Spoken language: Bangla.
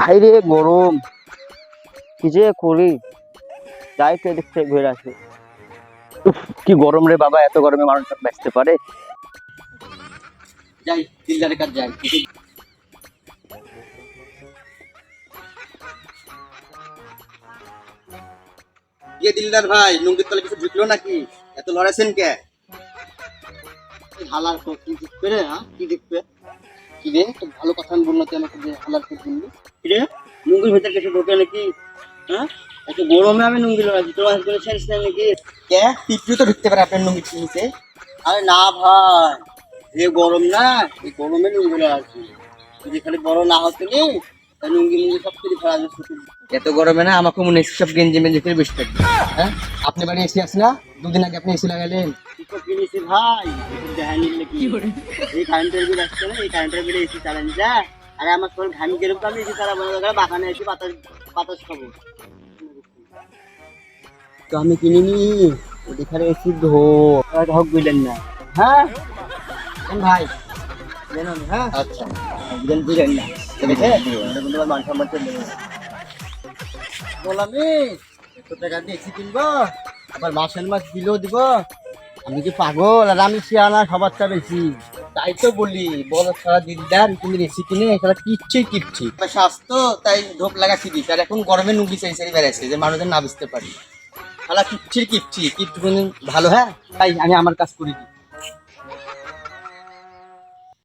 বাইরে গরম, কি যে করি, যাই তো এদিক থেকে ঘুরে আসি। উফ, কি গরম রে বাবা, এত গরমে মানুষ বাঁচতে পারে? যাই দিলদারের কাছে যাই। কে দিলদার ভাই, লুঙ্গির তলে কিছু ঢুকলো নাকি? এত লড়াইছেন কে? হালার তো কি দেখবে রে? হ্যাঁ, কি দেখবে? কি রে, তো ভালো কথা আমি বললো তুই আমাকে, যে হালার তো বললি কি রে? লুঙ্গির ভেতর কিছু ঢোকে নাকি? হ্যাঁ, এত গরমে আমি লুঙ্গি লড়াচ্ছি, তোর কোনো সেন্স নেই নাকি? কে পিঁপড়ে তো ঢুকতে পারে আপনার লুঙ্গির নিচে? আরে না ভাই, যে গরম না, এই গরমে লুঙ্গি লড়াচ্ছি। যদি খালি বড় না হতো নি, তাই লুঙ্গি মুঙ্গি সব কিছু ফেলা যেত। এত গরমে না আমাকে মনে হচ্ছে সব গেঞ্জি মেঞ্জি করে বসে থাকবে। হ্যাঁ, আপনি বাড়ি এসি আছে না? দুদিন আগে আপনি এসি লাগালেন। কি তো কিনেছি ভাই, দেখা নিলে কি এই কারেন্টের বিল আসছে না, এই কারেন্টের বিলে এসি চালান যা। আরে আমার শরীর ঘামি যেরকম, আমি এসি চালাবো না, বাগানে এসে বাতাস বাতাস খাবো। তো আমি কিনিনি, ওখানে এসি হোক বুঝলেন না? হ্যাঁ ভাই জানো না, হ্যাঁ আচ্ছা, একজন বুঝলেন না, দেখে তোমার মান সম্মান চলে বললাম এত টাকা দিয়ে এসি কিনবো, আবার মাসের মাস বিলও দিব। আমি কি পাগল? আর আমি সিয়ানা সবার চা বেশি। তাই তো বলি, বড় সারা দিলদার তুমি এসি কিনে এখানে কিচ্ছুই কিচ্ছি স্বাস্থ্য তাই ঢোক লাগাচ্ছি দিস। আর এখন গরমে লুঙ্গি চাই চাই বেড়াচ্ছে যে মানুষজন না বুঝতে পারি। শালা কিচ্ছির কিচ্ছি কিচ্ছু ভালো। হ্যাঁ তাই আমি আমার কাজ করি।